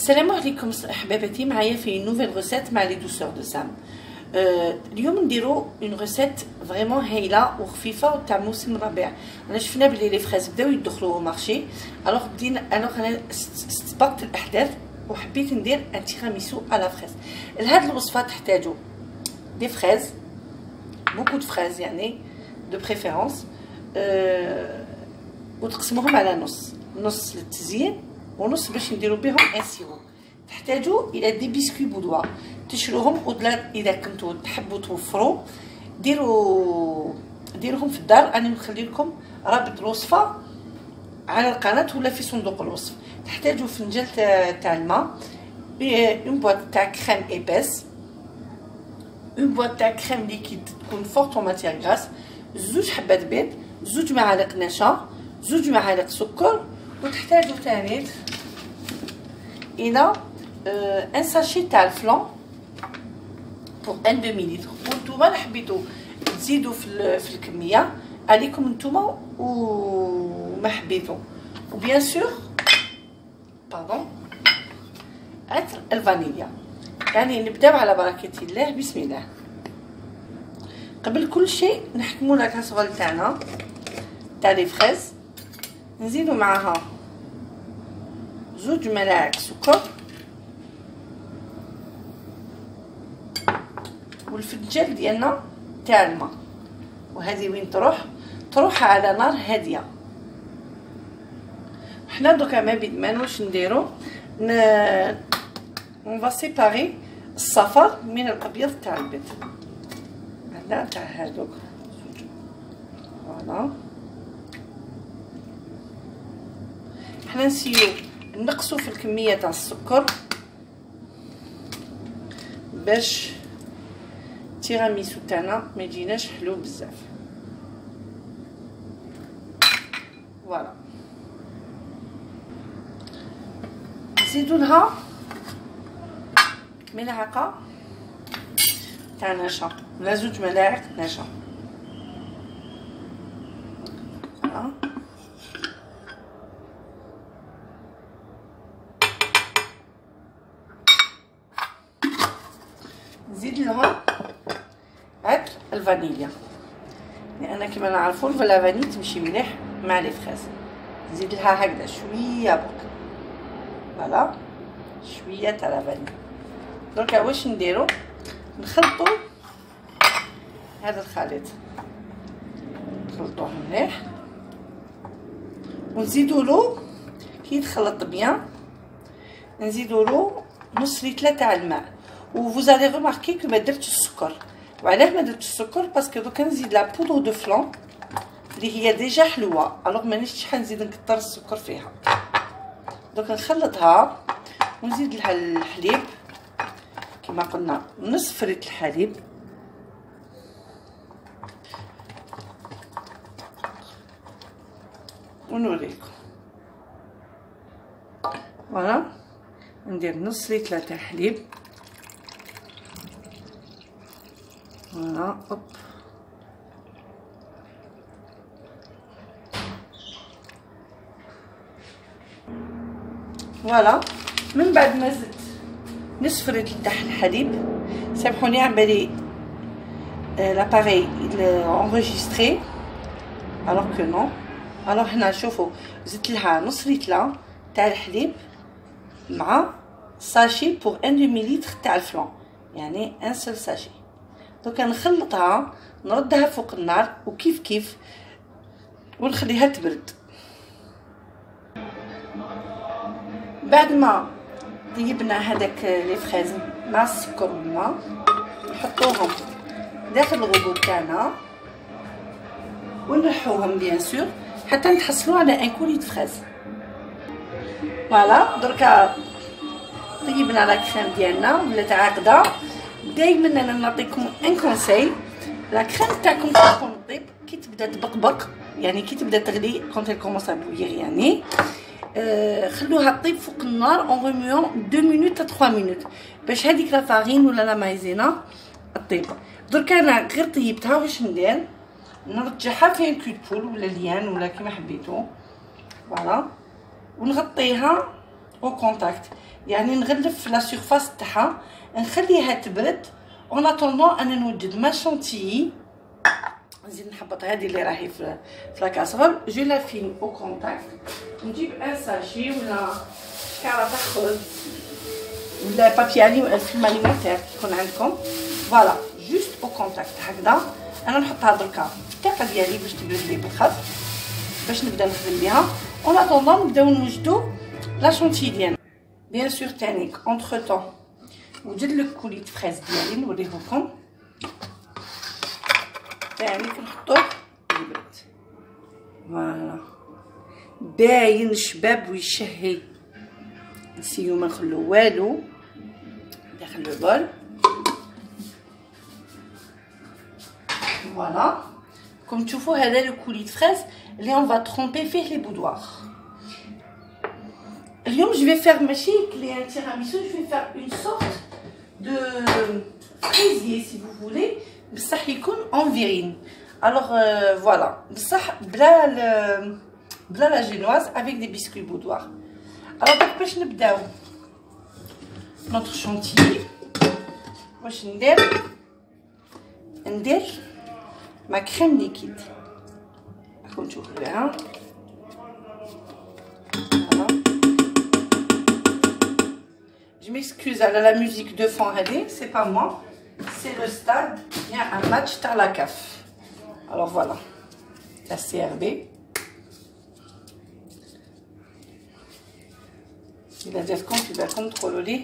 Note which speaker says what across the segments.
Speaker 1: السلام عليكم حباباتي، معايا في نوفيل روسيت مع لي دوسور دو سام. اليوم نديرو اون روسيت فريمون هايله وخفيفه وتاع موسم الربيع. انا شفنا بلي لي فريز بداو يدخلوا مارشي، الوغ انا سبقت الاحداث وحبيت ندير ان تيراميسو على فريز. لهاد الوصفه تحتاجوا دي فريز، بوكو دو فريز يعني دو بريفيرونس، وتقسموهم على نص للتزيين ونص باش نديرو بهم ان سيرو. تحتاجوا الى دي بسكوي بودوا تشروهم، ولا اذا كنتو تحبوا توفروا ديروهم في الدار. انا نخلي لكم رابط الوصفه على القناه ولا في صندوق الوصف. تحتاجوا فنجان تاع الماء، اون بواط تاع كريم ايباس، اون بواط تاع كريم ليكيد تكون فورت اون ماتيير غراس، زوج حبات بيض، زوج معالق نشا، زوج معالق سكر. وتحتاجوا ثاني الى ان ساشي تاع الفلان بور ان دومي لتر. وانتوما اللي حبيتو تزيدوا في الكميه عليكم نتوما وما حبيتو. وبيان سور باردون عطر الفانيليا. يعني نبداو على بركه الله. بسم الله. قبل كل شيء نحكموا لا كاسرول تاعنا تاع لي فريز، نزيدوا معاها زوج ملاعق سكر، والفنجان ديالنا تاع الماء. وهذه وين تروح على نار هاديه. حنا دوكا ما واش نديرو، اون فا سيباري الصفر من الابيض تاع البيض. هذا تاع هذوك فوالا. حنا نسيو نقصوا في الكميه تاع السكر باش التيراميسو تاعنا ما يجيناش حلو بزاف. فوالا. نزيدو لها ملعقه تاع نشا ولا زوج ملاعق نشا. فوالا. نزيد لها عطر الفانيليا، لان كما نعرفوا الفاني تمشي مليح مع لي فريز. نزيد لها هكذا شويه برك، فوالا شويه تاع الفاني. دركا واش نديرو، نخلطوا هذا الخليط، نخلطوه مليح ونزيدوا له كي يتخلط بيان، نزيدوا له نص لتر تاع الماء. و vous allez remarquer que ما درتش السكر. وعلاه ما درتش السكر؟ باسكو دوكا نزيد لا بودر دو فلان اللي هي ديجا حلوه، الوغ مانيش شحال نزيد نكثر السكر فيها. دوكا نخلطها ونزيد لها الحليب كما قلنا نصف لتر الحليب. ونوريكم فوالا. ندير نص لتر تاع حليب، فوالا هوب. فوالا. من بعد ما زدت نصف لتر تاع الحليب، سامحوني على بالي لاباري انغيستري الوغ كو نو. الوغ هنا شوفوا زدت لها نص لتر تاع الحليب مع ساشي بور ان دومي لتر تاع الفلان، يعني ان سول ساشي. دوكا نخلطها نردها فوق النار وكيف كيف ونخليها تبرد. بعد ما طيبنا هذاك لي فريز مع السكر والماء، نحطوهم داخل الغبو تاعنا ونرحوهم بيان سور حتى نتحصلوا على ان كولي د فريز. فوالا. دركا طيبنا لا كريم ديالنا ولات عاقده. دائما انا نعطيكم ان كونساي، لا كريم تاعكم تكون طيب كي تبدا تبقبق، يعني كي تبدا تغلي كونت كومونس ا بويير، يعني خلوها طيب فوق النار اون ريميون 2 مينوت 3 مينوت باش هذيك لا فارين ولا لا مايزينا طيب. درك انا غير طيبتها. واش ندير، نرجعها في ان كود بول ولا ليان ولا كيما حبيتو، فوالا. ونغطيها او كونتاكت، يعني نغلف لا سيرفاس تاعها نخليها تبرد اون اتوندون انا نوجد ما شونتيي. نزيد نحبط هذه اللي راهي في لاكاسرول، جو لا فين او كونتاكت، نجيب ان ساشي ولا كاره تاع خبز ولا بابي فيلم اليمونتير يكون عندكم، فوالا جوست او كونتاكت هكذا. انا نحطها دركا في الطاقه ديالي باش تبرد لي بالخف، باش نبدا نخدم بها اون اتوندون نبداو نوجدو لا شونتي ديالنا. بيان سور تانيك اونتر طون وجد لك كوليت فريز ديالي نوريهولكم، تاني كنحطوه يبرد، فوالا باين شباب ويشهي. نسيو ما نخلو والو داخل لو بول، فوالا كوم تشوفوا هذا لو كوليت فريز اللي اون فا ترومبي فيه لي بودوار. اليوم جو في فير ماشي كلي ان تيراميسو، جو في فير اون سورت دو فريزيي سي فو فولي، بصح يكون اون فيرين. الوغ فوالا بصح بلا لا جينواز افيك دي بيسكوي بودوار. الوغ باش نبداو نوتر شونتيي، واش ندير ما كريم ليكيد راكم تشوفوا بها. Je m'excuse à la musique de fond, c'est pas moi, c'est le stade. Il y a un match à la CAF. Alors voilà, la CRB. Il a dit qu'on va contrôler.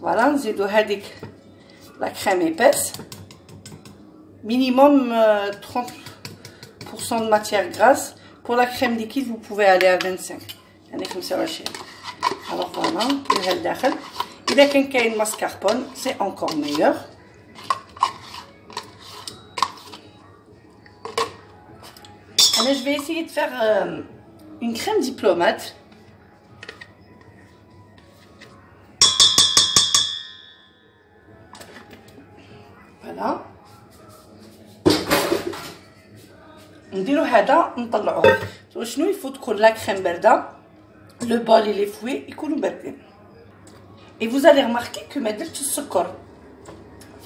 Speaker 1: Voilà, nous avons la crème épaisse. Minimum 30% de matière grasse. Pour la crème liquide, vous pouvez aller à 25. Alors voilà, il y a quelqu'un mascarpone, c'est encore meilleur. Alors, je vais essayer de faire une crème diplomate. Voilà. نديرو هذا نطلعوه. شنو يفوت تكون لا كريم بارده، لو بول لي فوي يكونوا باردين. Et vous allez remarquer que ما درتش السكر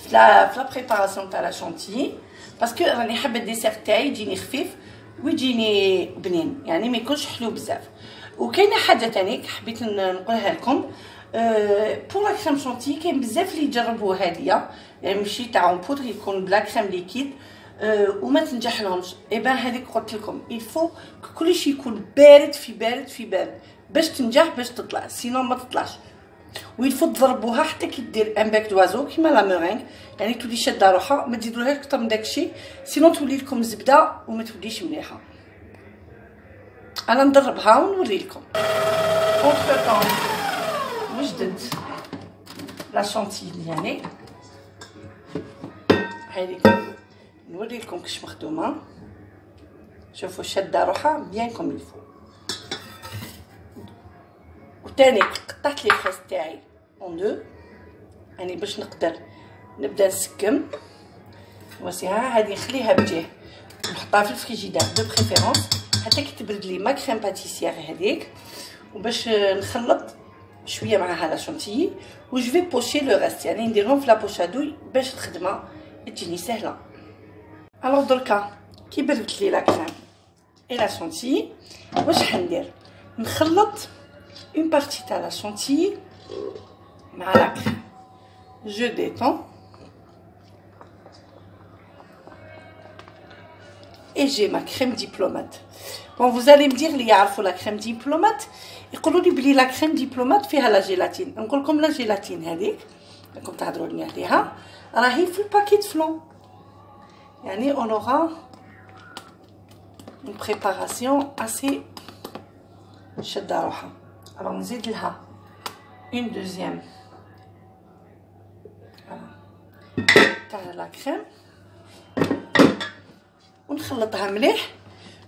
Speaker 1: في لا بريباراسيون تاع لا شونتيي، باسكو راني حابه الديسير تاعي يجيني خفيف ويجيني بنين، يعني ما يكونش حلو بزاف. وكاينه حاجه تانيك حبيت نقولها لكم، بور لا كريم شونتيي كاين بزاف اللي يجربوا هاديه، يعني ماشي تاع اون بودر يكون بلا كريم ليكيد وما تنجح لهمش. ايبان هذيك قلت لكم الفو كلشي يكون بارد في بارد باش تنجح، باش تطلع، سينو ما تطلعش. ويلفو تضربوها حتى كي دير ان باك دوازو كيما لا مورينغ، يعني تولي شاده روحها، ما تزيدولهاش اكثر من داكشي، سينو تولي لكم زبده وما توليش مليحه. انا ندربها ونوري لكم. اونتر طون وجدت لا شونتي ديالي، هذيك نوري لكم كيش مخدومه. شوفوا شاده روحها بيان كوم الفو. وثاني قطعت لي فريز تاعي اون دو، يعني باش نقدر نبدا نسكم. واسيها هذه نخليها بجهه ونحطها في الفريجيدير دو بريفيرونس حتى كي تبرد لي ما كريم باتيسيير هذيك، وباش نخلط شويه معها لا شونتيي و جو في بوشي لو ريست، يعني نديرهم في لا بوشادوي باش الخدمه تجيني سهله. الوغ دركا كي بردت لي لا كريم اي لا شونتيي، واش حندير؟ نخلط une partie de la chantilly مع la crème. Je détends et j'ai ma crème diplomate. Bon, vous allez me dire اللي يعرفوا la crème diplomate يقولوا لي بلي la crème diplomate فيها لا جيلاتين. نقول لكم لا جيلاتين هذيك راكم تهضروا لي عليها راهي في الباكيت فلون، يعني on aura une préparation assez شاده روحها. Alors نزيد لها une deuxième تاع لا كريم ونخلطها مليح.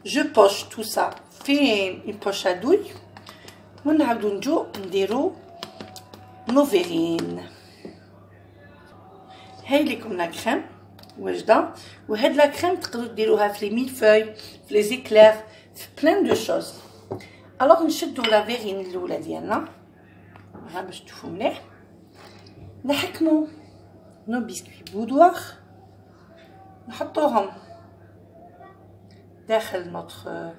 Speaker 1: جو بوش تو سا في اون بوش ادوي ونعاودو نجو نديرو نو فيرين. هاي ليكم لا كريم واجده، وهاد لا كريم تقدروا ديروها في لي ميلفوي، في لي زيكلير، في بلان دو شوز. الوغ نشدو لا فيرين الاولى ديالنا ها باش تشوفوا مليح. نحكموا نو بسكوي بودوار، نحطوهم داخل نوتر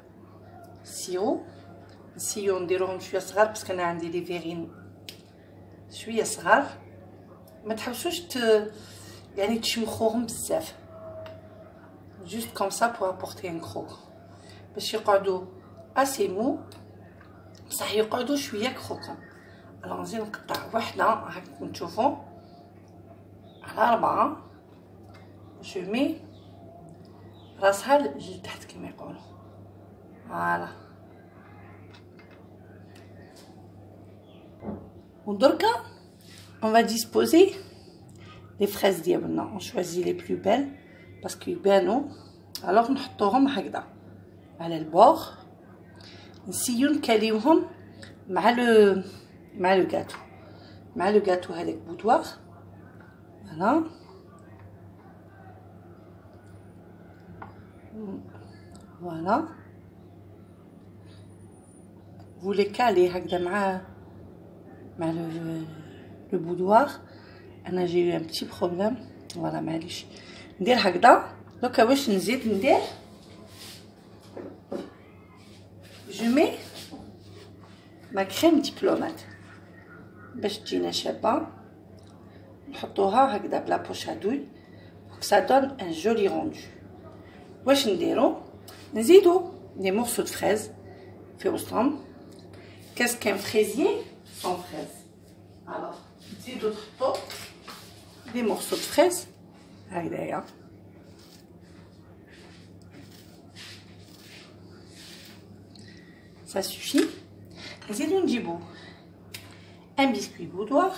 Speaker 1: سيرو. نسيو نديروهم شويه صغار باسكو انا عندي لي فيرين شويه صغار. ما تحوسوش يعني تشمخوهم بزاف، جوست كوم سا بور ابورتي ان كروك باش يقعدوا اسي مو بصح يقعدوا شويه كروكون. الوغ نزيد نقطع وحده هاكم تشوفوا على 4. جو مي راسها لتحت كما يقولوا. فوالا ودركا on va disposer les fraises ديالنا. on choisit les plus belles parce que يبانوا. alors نحطوهم هكذا على البور، نسيو نكاليوهم مع لو غاتو، مع لو غاتو هذاك بودوار. فوالا فوالا vous les calez هكذا مع le boudoir. انا j'ai eu un petit problème. فوالا معليش ندير هكذا. دوكا واش نزيد ندير؟ je mets ma crème diplomate باش تجينا شابه. نحطوها هكذا بلا بوش ادوي pour que ça donne un joli rendu. واش نديرو؟ نزيدو دي مورسو د فريز في وسطهم. qu'est-ce qu'un fraisier sans fraise. alors نزيدو تحطو دي مورسو د فريز هكذايا. ça suffit. نزيدو نجيبو un biscuit boudoir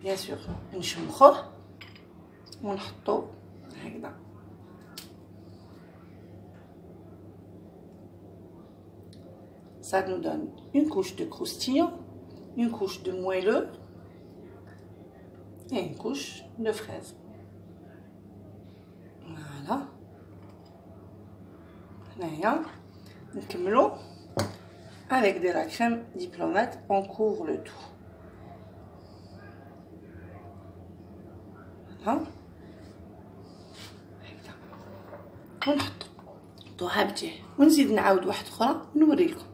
Speaker 1: bien sûr نشمخوه ونحطو هكذا. ça nous donne une couche de croustillant, une couche de moelleux et une couche de fraise. voilà. هنايا نكملو avec de la crème diplomate. on couvre le tout. voilà. ونحطوها بجيه ونزيد نعاود واحده اخرى نوريلكم.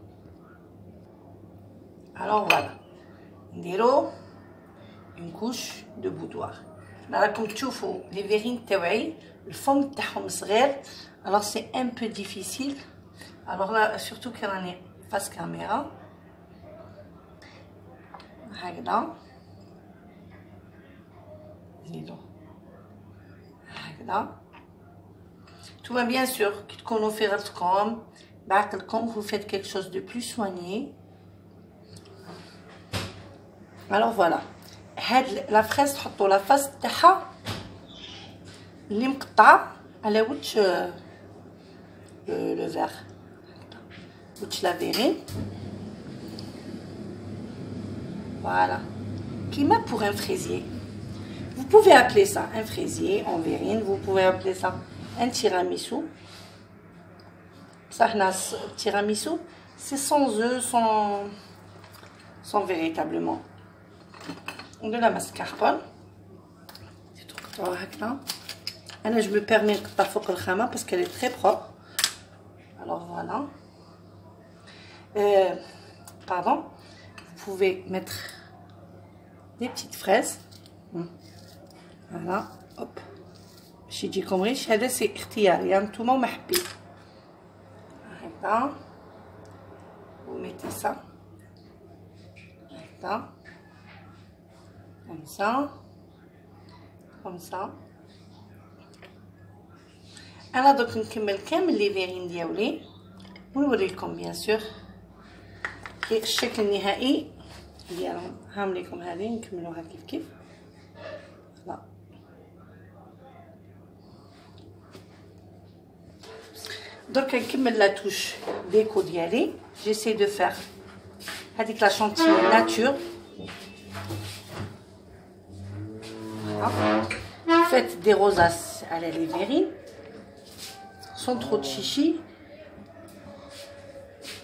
Speaker 1: alors voilà نديرو une couche de boudoir. راكم تشوفوا لي فيرين تاوعي الفم تاعهم صغير. alors c'est un peu difficile. alors là surtout كي راني فاس كاميرا هكذا نزيدو هكذا. نتوما بيان سور كي تكونوا في غرفتكم بعقلكم vous faites quelque chose de plus soigné. alors voilà هاد لا فريز تحطوا لا فاس تاعها اللي مقطعه على وجه لو فيغ وجه لا فيرين. voilà كيما pour un fraisier. vous pouvez appeler ça un fraisier en verrine, vous pouvez appeler ça un tiramisu. ça هنا tiramisu c'est sans œufs, sans véritablement de la mascarpone. هكذا انا je me permets نقطع فوق الخامه parce qu'elle est très propre. alors voilà. pardon, vous pouvez mettre des petites fraises. voilà hop باش يجيكم ريش. هذا سي اختياري يعني نتوما وما حبيت. هكذا vous mettez ça هكذا comme ça. انا دوك نكمل كامل لي فيرين ديالي ونوريلكم بيان سور الشكل النهائي ديالهم. هام ليكم هذه نكملوها كيف لا. درك نكمل لا توش ديكو ديالي. جيسي دو فير هذيك لا شانتيي ناتور. faites des rosaces à la verrine sans trop de chichi.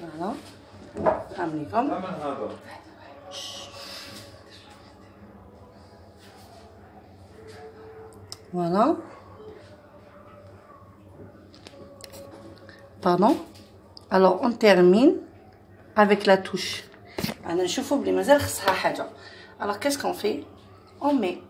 Speaker 1: voilà. Voilà. Pardon. Alors on termine avec la touche. Alors qu'est-ce qu'on fait? On met